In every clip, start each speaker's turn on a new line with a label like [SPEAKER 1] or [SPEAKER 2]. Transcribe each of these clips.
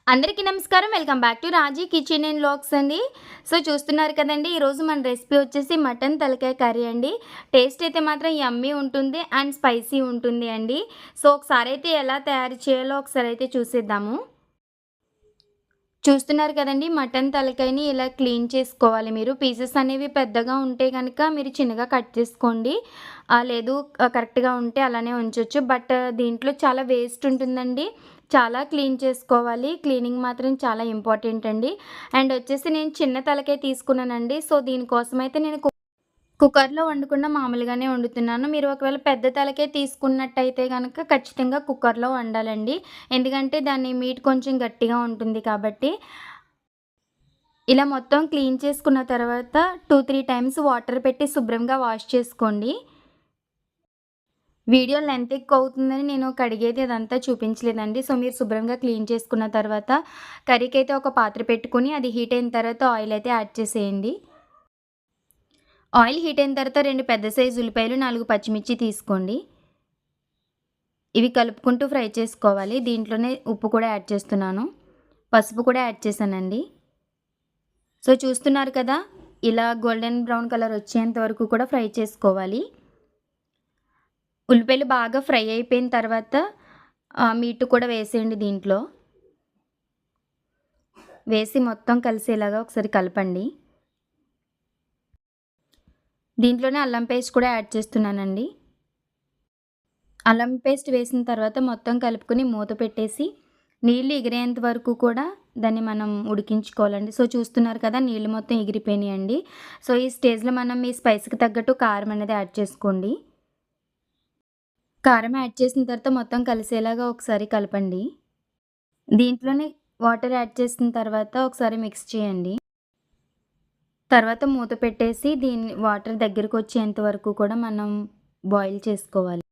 [SPEAKER 1] అందరికీ నమస్కారం. Welcome back to Raji kitchen and vlogs అండి. సో చూస్తున్నారు కదండీ, ఈరోజు మన రెసిపీ వచ్చేసి మటన్ తలకాయ కర్రీ అండి. టేస్ట్ అయితే మాత్రం యమ్మీ ఉంటుంది అండ్ స్పైసీ ఉంటుంది అండి. సో ఒకసారి అయితే ఎలా తయారు చేయాలో ఒకసారి అయితే చూసేద్దాము. చూస్తున్నారు కదండీ, మటన్ తలకాయని ఇలా క్లీన్ చేసుకోవాలి మీరు. పీసెస్ అనేవి పెద్దగా ఉంటే కనుక మీరు చిన్నగా కట్ చేసుకోండి. లేదు కరెక్ట్‌గా ఉంటే అలానే ఉంచొచ్చు. బట్ దీంట్లో చాలా వేస్ట్ ఉంటుందండి. చాలా క్లీన్ చేసుకోవాలి. క్లీనింగ్ మాత్రం చాలా ఇంపార్టెంట్ అండి. అండ్ వచ్చేసి నేను చిన్న తలకాయ తీసుకున్నానండి. సో దీనికోసమైతే నేను కుక్కర్‌లో వండకుండా మామూలుగానే వండుతున్నాను. మీరు ఒకవేళ పెద్ద తలకాయ తీసుకున్నట్టయితే గనక ఖచ్చితంగా కుక్కర్‌లో వండాలండి. ఎందుకంటే దాని మీట్ కొంచెం గట్టిగా ఉంటుంది కాబట్టి. ఇలా మొత్తం క్లీన్ చేసుకున్న తర్వాత 2, 3 టైమ్స్ వాటర్ పెట్టి శుభ్రంగా వాష్ చేసుకోండి. వీడియో లెంత్ ఎక్కువ అవుతుందని నేను కడిగేది అదంతా చూపించలేదండి. సో మీరు శుభ్రంగా క్లీన్ చేసుకున్న తర్వాత కర్రీకి అయితే ఒక పాత్ర పెట్టుకొని అది హీట్ అయిన తర్వాత ఆయిల్ అయితే యాడ్ చేసేయండి. ఆయిల్ హీట్ అయిన తర్వాత 2 పెద్ద సైజు ఉల్లిపాయలు, 4 పచ్చిమిర్చి తీసుకోండి. ఇవి కలుపుకుంటూ ఫ్రై చేసుకోవాలి. దీంట్లోనే ఉప్పు కూడా యాడ్ చేస్తున్నాను. పసుపు కూడా యాడ్ చేశానండి. సో చూస్తున్నారు కదా, ఇలా గోల్డెన్ బ్రౌన్ కలర్ వచ్చేంత వరకు కూడా ఫ్రై చేసుకోవాలి. ఉల్లిపాయలు బాగా ఫ్రై అయిపోయిన తర్వాత మీట్ కూడా వేసేయండి దీంట్లో. వేసి మొత్తం కలిసేలాగా ఒకసారి కలపండి. దీంట్లోనే అల్లం పేస్ట్ కూడా యాడ్ చేస్తున్నానండి. అల్లం పేస్ట్ వేసిన తర్వాత మొత్తం కలుపుకొని మూత పెట్టేసి నీళ్ళు ఎగిరేంత వరకు కూడా దాన్ని మనం ఉడికించుకోవాలండి. సో చూస్తున్నారు కదా, నీళ్ళు మొత్తం ఎగిరిపోయినాయండి. సో ఈ స్టేజ్లో మనం మీ స్పైస్కి తగ్గట్టు కారం అనేది యాడ్ చేసుకోండి. కారం యాడ్ చేసిన తర్వాత మొత్తం కలిసేలాగా ఒకసారి కలపండి. దీంట్లోనే వాటర్ యాడ్ చేసిన తర్వాత ఒకసారి మిక్స్ చేయండి. తర్వాత మూత పెట్టేసి దీన్ని వాటర్ దగ్గరకు వచ్చేంత వరకు కూడా మనం బాయిల్ చేసుకోవాలి.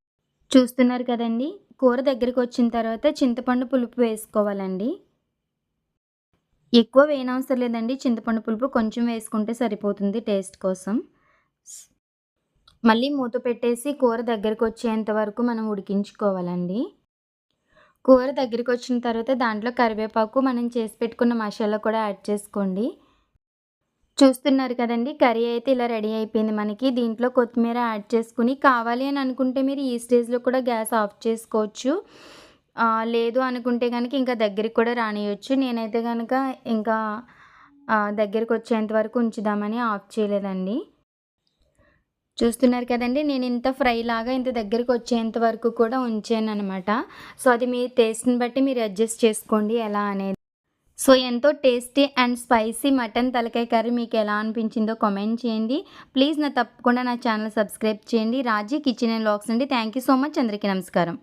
[SPEAKER 1] చూస్తున్నారు కదండి, కూర దగ్గరికి వచ్చిన తర్వాత చింతపండు పులుపు వేసుకోవాలండి. ఎక్కువ వేయనవసరం లేదండి. చింతపండు పులుపు కొంచెం వేసుకుంటే సరిపోతుంది టేస్ట్ కోసం. మళ్ళీ మూత పెట్టేసి కూర దగ్గరికి వచ్చేంత వరకు మనం ఉడికించుకోవాలండి. కూర దగ్గరికి వచ్చిన తర్వాత దాంట్లో కరివేపాకు, మనం చేసి పెట్టుకున్న మసాలా కూడా యాడ్ చేసుకోండి. చూస్తున్నారు కదండి, కర్రీ అయితే ఇలా రెడీ అయిపోయింది మనకి. దీంట్లో కొత్తిమీర యాడ్ చేసుకుని కావాలి అని అనుకుంటే మీరు ఈ స్టేజ్లో కూడా గ్యాస్ ఆఫ్ చేసుకోవచ్చు. లేదు అనుకుంటే కనుక ఇంకా దగ్గరికి కూడా రానియొచ్చు. నేనైతే కనుక ఇంకా దగ్గరికి వచ్చేంత వరకు ఉంచుదామని ఆఫ్ చేయలేదండి. చూస్తున్నారు కదండి, నేను ఇంత ఫ్రై లాగా ఇంత దగ్గరికి వచ్చేంత వరకు కూడా ఉంచాననమాట. సో అది మీ టేస్ట్ని బట్టి మీరు అడ్జస్ట్ చేసుకోండి ఎలా అనేది. సో ఎంతో టేస్టీ అండ్ స్పైసీ మటన్ తలకాయ కర్రీ మీకు ఎలా అనిపించిందో కామెంట్ చేయండి. ప్లీజ్ తప్పకుండా నా ఛానల్ సబ్స్క్రైబ్ చేయండి. రాజీ కిచెన్ అండ్ వ్లాగ్స్ అండి. Thank you so much. అందరికీ నమస్కారం.